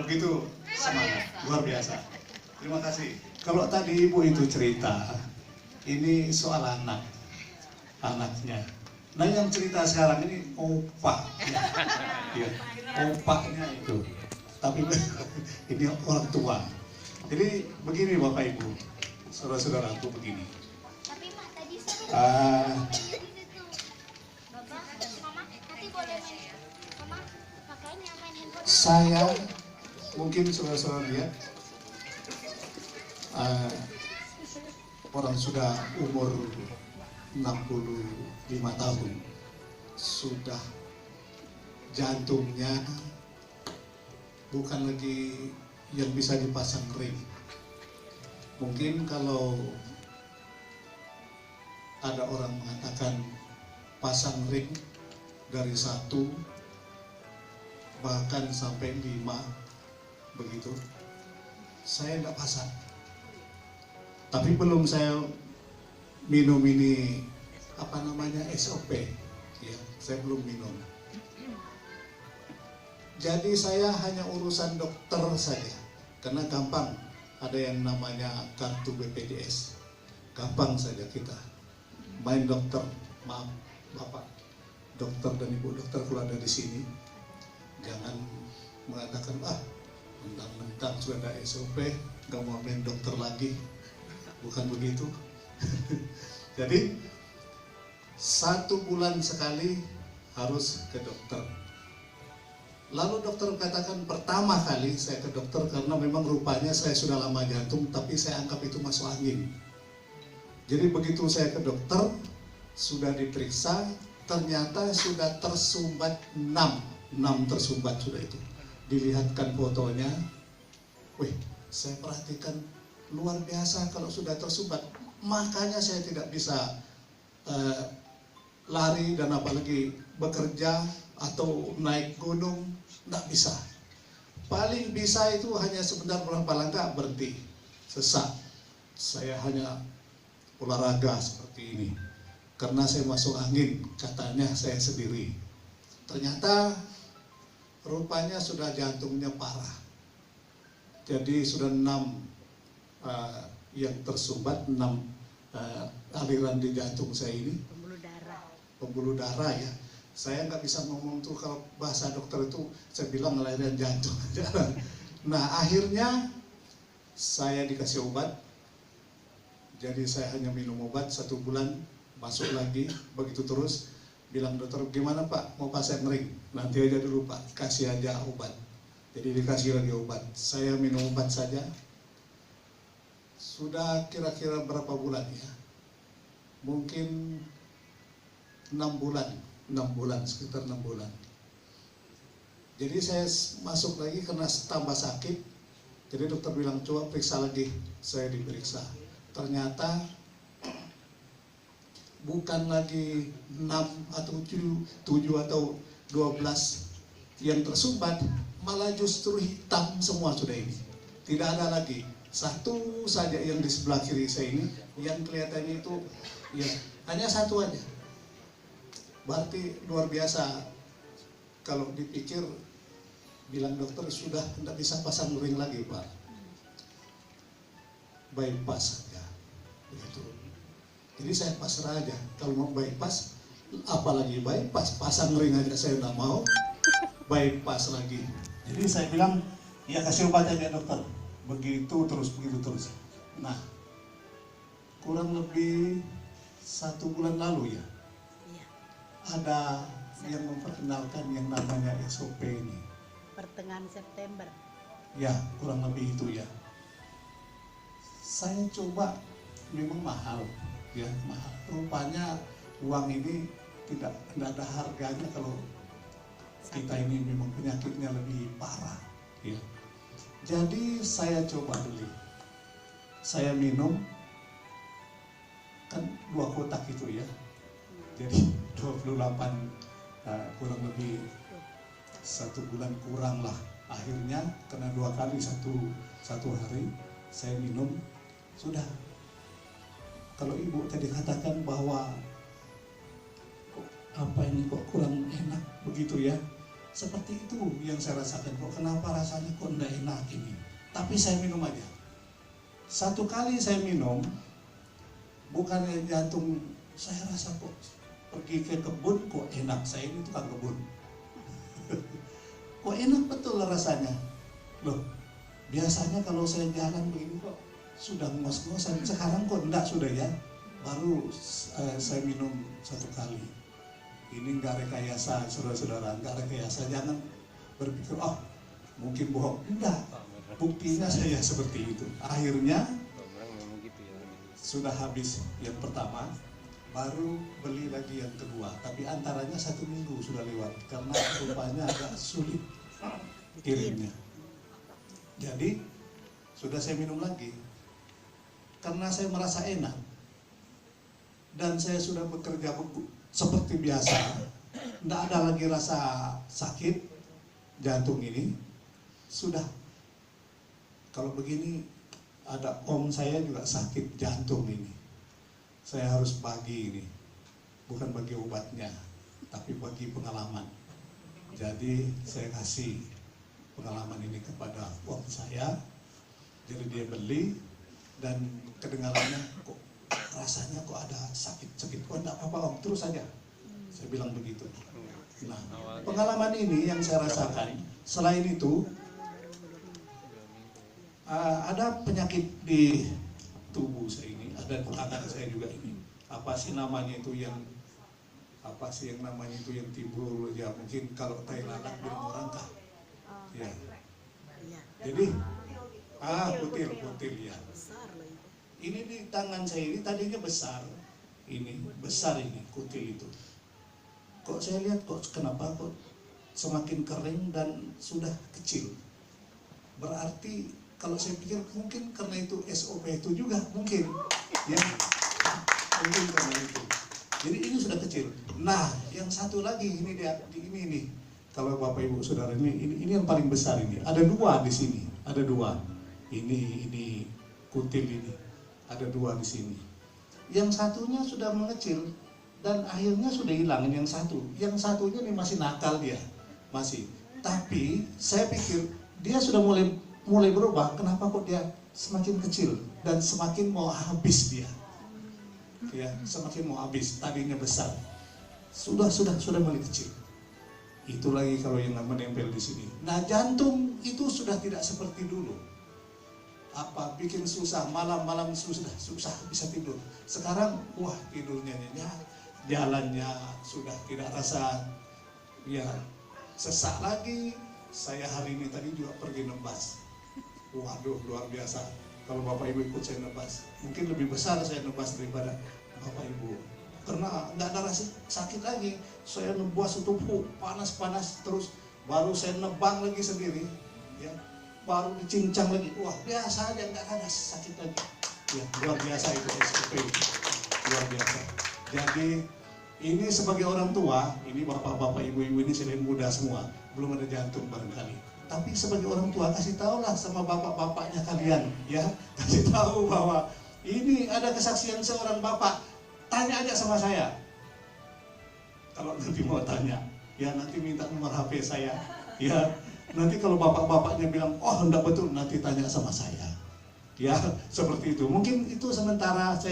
kalau begitu semangat, luar biasa. Terima kasih. Kalau tadi ibu itu cerita, ini soal anaknya. Nah yang cerita sekarang ini opa, ya, opanya itu. Tapi ini orang tua. Jadi begini Bapak Ibu, saudara-saudaraku begini. Tapi Mah tadi seru. Bapak, Mama, nanti boleh main. Mama, makanya main handphone. Saya mungkin saudara-saudara lihat orang sudah umur 65 tahun, sudah jantungnya bukan lagi yang bisa dipasang ring. Mungkin kalau ada orang mengatakan pasang ring dari 1 bahkan sampai 5 begitu, saya tidak pasang. Tapi belum saya minum ini apa namanya SOP, ya, saya belum minum. Jadi saya hanya urusan dokter saja, karena gampang, ada yang namanya kartu BPJS, gampang saja kita main dokter. Maaf Bapak dokter dan Ibu dokter kalau ada di sini, jangan mengatakan mentang-mentang sudah ada SOP nggak mau main dokter lagi, bukan begitu. Jadi 1 bulan sekali harus ke dokter. Lalu dokter katakan pertama kali saya ke dokter karena memang rupanya saya sudah lama jantung, tapi saya anggap itu masuk angin. Jadi begitu saya ke dokter, sudah diperiksa, ternyata sudah tersumbat 6 tersumbat sudah itu. Dilihatkan fotonya, wih, saya perhatikan luar biasa kalau sudah tersumbat. Makanya saya tidak bisa lari dan apalagi bekerja atau naik gunung, tidak bisa. Paling bisa itu hanya sebentar berapa langkah berhenti, sesak. Saya hanya olahraga seperti ini karena saya masuk angin, katanya saya sendiri. Ternyata rupanya sudah jantungnya parah. Jadi sudah 6 yang tersumbat, 6 aliran di jantung saya ini. Pembuluh darah ya. Saya nggak bisa ngomong tuh, kalau bahasa dokter itu saya bilang aliran jantung. Nah akhirnya saya dikasih obat. Jadi saya hanya minum obat 1 bulan, masuk lagi, begitu terus. Bilang dokter, gimana Pak, mau pasang ring? Nanti aja dulu Pak, kasih aja obat. Jadi dikasih lagi obat. Saya minum obat saja. Sudah kira-kira berapa bulan ya? Mungkin 6 bulan, sekitar 6 bulan. Jadi saya masuk lagi karena tambah sakit. Jadi dokter bilang, coba periksa lagi. Saya diperiksa. Ternyata bukan lagi 6 atau 7 atau 12 yang tersumbat, malah justru hitam semua sudah ini. Tidak ada lagi. 1 saja yang di sebelah kiri saya ini, yang kelihatannya itu ya hanya 1 aja. Berarti luar biasa. Kalau dipikir, bilang dokter sudah tidak bisa pasang ring lagi Pak, bypass saja begitu. Jadi saya pasrah aja, kalau mau bypass, apalagi bypass, pasang ring aja saya tidak mau, bypass lagi. Jadi saya bilang, ya kasih obat aja dokter, begitu terus. Nah kurang lebih 1 bulan lalu ya, ada yang memperkenalkan yang namanya SOP ini. Pertengahan September. Ya, kurang lebih itu ya. Saya coba, memang mahal, ya mahal. Rupanya uang ini tidak ada harganya kalau kita ini memang penyakitnya lebih parah. Ya. Jadi saya coba beli, saya minum, kan 2 kotak itu ya. Jadi 28 kurang lebih 1 bulan kurang lah. Akhirnya kena 2 kali satu hari saya minum, sudah. Kalau ibu tadi katakan bahwa apa ini kok kurang enak begitu ya, Seperti itu yang saya rasakan. Kok kenapa rasanya kok enggak enak ini? Tapi saya minum aja. Satu kali saya minum, bukannya jantung saya rasa kok pergi ke kebun kok enak. Saya ini tukang kebun. Kok enak betul rasanya. Loh, biasanya kalau saya jalan begini kok sudah ngos-ngosan. Sekarang kok enggak sudah ya. Baru saya minum satu kali. Ini enggak rekayasa, saudara-saudara, enggak rekayasa. Jangan berpikir, oh mungkin bohong. Enggak. Buktinya saya seperti itu. Akhirnya sudah habis yang pertama, baru beli lagi yang kedua. Tapi antaranya 1 minggu sudah lewat karena rupanya agak sulit kirimnya. Jadi sudah saya minum lagi karena saya merasa enak dan saya sudah bekerja seperti biasa, tidak ada lagi rasa sakit jantung ini. Sudah, kalau begini ada om saya juga sakit jantung ini. Saya harus bagi ini, bukan bagi obatnya, tapi bagi pengalaman. Jadi saya kasih pengalaman ini kepada om saya. Jadi dia beli dan kedengarannya kok rasanya kok ada sakit-sakit. Oh enggak apa-apa om, terus saja. Saya bilang begitu. Nah, pengalaman ini yang saya rasakan. Selain itu, ada penyakit di tubuh saya ini, ada di tangan saya juga ini. Apa sih namanya itu yang namanya itu yang timbul ya, mungkin kalau tai lalat bilang orang kah? Ya. Jadi kutil ya. Ini di tangan saya ini tadinya besar. Ini besar ini kutil itu. Kok saya lihat kok kenapa kok semakin kering dan sudah kecil. Berarti kalau saya pikir mungkin karena itu SOP itu juga mungkin ya. Mungkin karena itu. Jadi ini sudah kecil. Nah, yang satu lagi ini ini nih. Kalau Bapak Ibu Saudara ini yang paling besar ini. Ada 2 di sini. Ada 2. Ini kutil ini. Ada 2 di sini. Yang satunya sudah mengecil dan akhirnya sudah hilang yang satu. Yang satunya nih masih nakal dia. Masih. Tapi saya pikir dia sudah mulai berubah. Kenapa kok dia semakin kecil dan semakin mau habis dia? Ya, semakin mau habis. Tadinya besar. Sudah mulai kecil. Itu lagi kalau yang menempel di sini. Nah, jantung itu sudah tidak seperti dulu. Apa bikin susah, malam-malam susah bisa tidur. Sekarang wah tidurnya nyenyak, jalannya sudah tidak rasa ya sesak lagi. Saya hari ini tadi juga pergi nebas. Waduh, luar biasa. Kalau Bapak Ibu ikut saya nebas, mungkin lebih besar saya nebas daripada Bapak Ibu. Karena nggak ada rasa sakit lagi. Saya nebas itu panas-panas terus, baru saya nebang lagi sendiri, ya. Baru dicincang lagi, wah biasa aja, nggak ada sakit lagi. Ya, luar biasa itu SOP, luar biasa. Jadi ini sebagai orang tua, ini bapak-bapak, ibu-ibu ini selain muda semua, belum ada jantung barangkali. Tapi sebagai orang tua kasih tahulah sama bapak-bapaknya kalian, ya, kasih tahu bahwa ini ada kesaksian seorang bapak. Tanya aja sama saya. Kalau nanti mau tanya, ya nanti minta nomor HP saya, ya. Nanti kalau bapak-bapaknya bilang, oh enggak betul, nanti tanya sama saya. Ya, seperti itu. Mungkin itu sementara saya